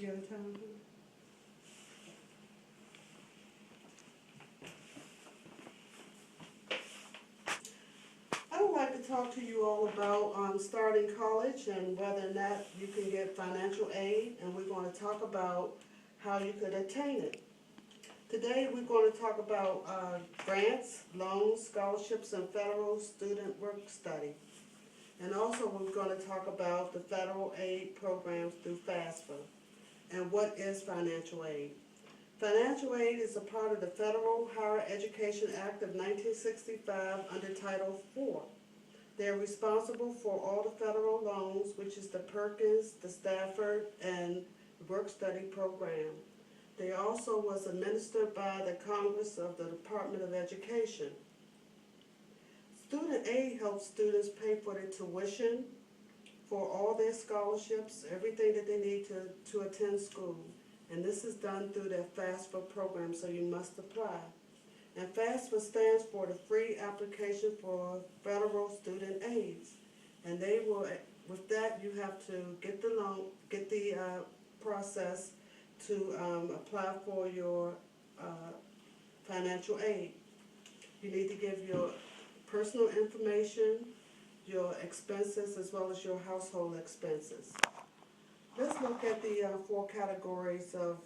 You got a time? I would like to talk to you all about starting college and whether or not you can get financial aid, and we're going to talk about how you could attain it. Today we're going to talk about grants, loans, scholarships, and federal student work study. And also we're going to talk about the federal aid programs through FAFSA and what is financial aid. Financial aid is a part of the Federal Higher Education Act of 1965 under Title IV. They are responsible for all the federal loans, which is the Perkins, the Stafford, and Work Study program. They also was administered by the Congress of the Department of Education. Student aid helps students pay for their tuition, for all their scholarships, everything that they need to attend school. And this is done through their FAFSA program, so you must apply. And FAFSA stands for the Free Application for Federal Student Aids. And they will, with that, you have to get the loan, get the process to apply for your financial aid. You need to give your personal information, your expenses, as well as your household expenses. Let's look at the four categories of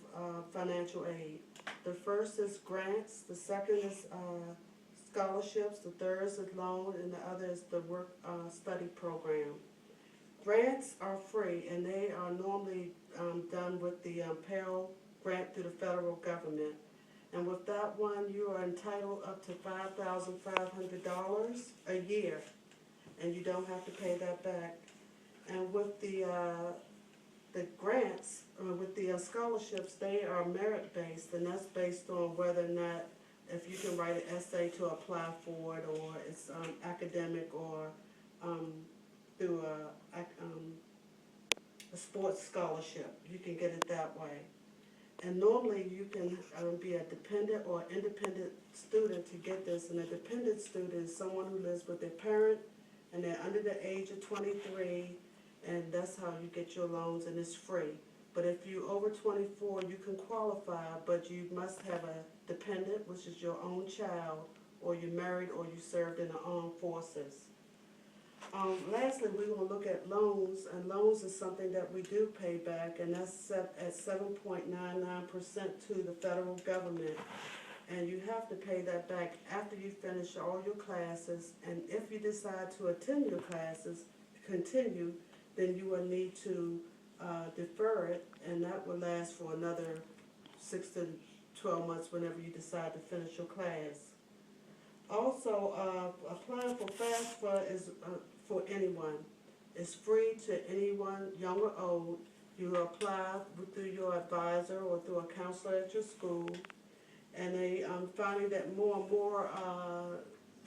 financial aid. The first is grants, the second is scholarships, the third is loan, and the other is the work study program. Grants are free, and they are normally done with the Pell Grant through the federal government. And with that one, you are entitled up to $5,500 a year, and you don't have to pay that back. And with the grants, with the scholarships, they are merit-based, and that's based on whether or not if you can write an essay to apply for it, or it's academic, or through a sports scholarship. You can get it that way. And normally you can be a dependent or independent student to get this. And a dependent student is someone who lives with their parent, and they're under the age of 23, and that's how you get your loans, and it's free. But if you're over 24, you can qualify, but you must have a dependent, which is your own child, or you're married, or you served in the armed forces. Lastly, we're going to look at loans, and loans is something that we do pay back, and that's set at 7.99% to the federal government. And you have to pay that back after you finish all your classes, and if you decide to attend your classes, continue, then you will need to defer it, and that will last for another 6 to 12 months whenever you decide to finish your class. Also, applying for FAFSA is for anyone. It's free to anyone, young or old. You apply through your advisor or through a counselor at your school, and they finding that more and more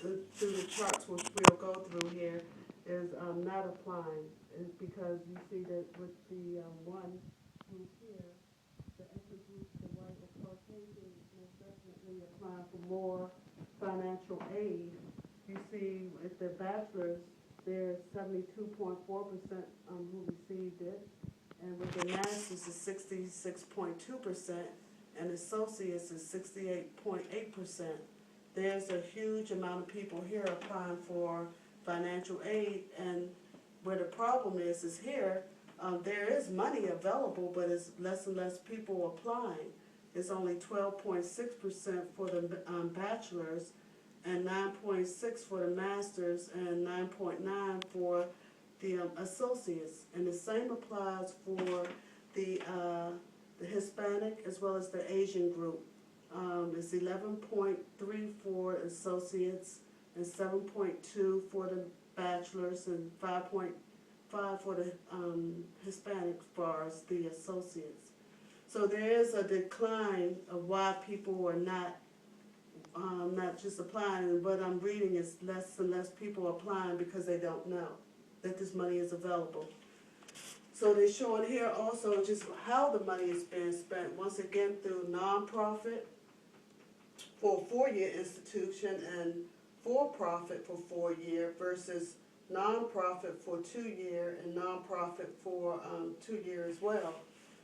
through the charts, which we'll go through here, is not applying. It's because you see that with the one group here, the ethnic group, the white or Caucasian, most definitely applying for more financial aid. You see with the bachelor's, there's 72.4% who received it, and with the master's is 66.2%, and associates is 68.8%. There's a huge amount of people here applying for financial aid, and where the problem is here, there is money available, but it's less and less people applying. It's only 12.6% for the bachelor's, and 9.6 for the master's, and 9.9 for the associates. And the same applies for the Hispanic as well as the Asian group. It's 11.3 for associates, and 7.2 for the bachelor's, and 5.5 for the Hispanic as far as the associates. So there is a decline of why people are not just applying, and what I'm reading is less and less people applying because they don't know that this money is available. So they're showing here also just how the money is being spent, once again through nonprofit for a 4-year institution and for-profit for 4-year versus nonprofit for 2-year and nonprofit for 2-year as well.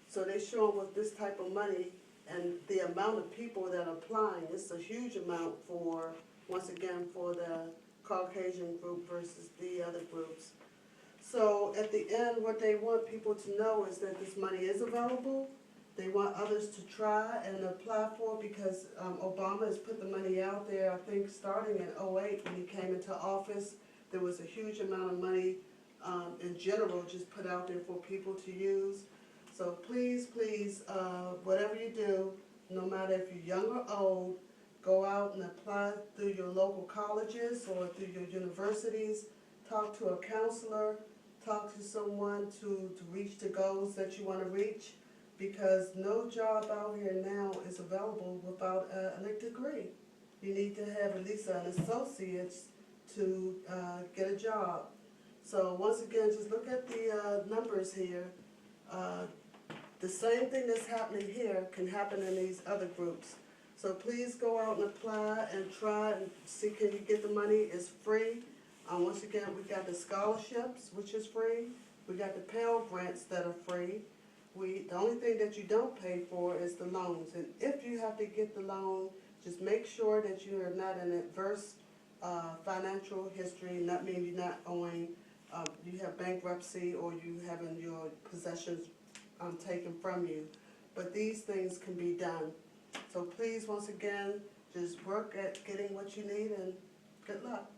So they show them with this type of money and the amount of people that are applying. It's a huge amount for, once again, for the Caucasian group versus the other groups. So at the end, what they want people to know is that this money is available. They want others to try and apply for it because Obama has put the money out there, I think starting in '08 when he came into office. There was a huge amount of money in general just put out there for people to use. So please, please, whatever you do, no matter if you're young or old, go out and apply through your local colleges or through your universities. Talk to a counselor, talk to someone to reach the goals that you want to reach, because no job out here now is available without a degree. You need to have at least an associate's to get a job. So once again, just look at the numbers here. The same thing that's happening here can happen in these other groups. So please go out and apply and try and see, can you get the money? It's free. Once again, we got the scholarships, which is free. We got the Pell Grants that are free. The only thing that you don't pay for is the loans. And if you have to get the loan, just make sure that you are not in adverse financial history. And that means you're not owing, you have bankruptcy or you having your possessions taken from you. But these things can be done. So please, once again, just work at getting what you need and good luck.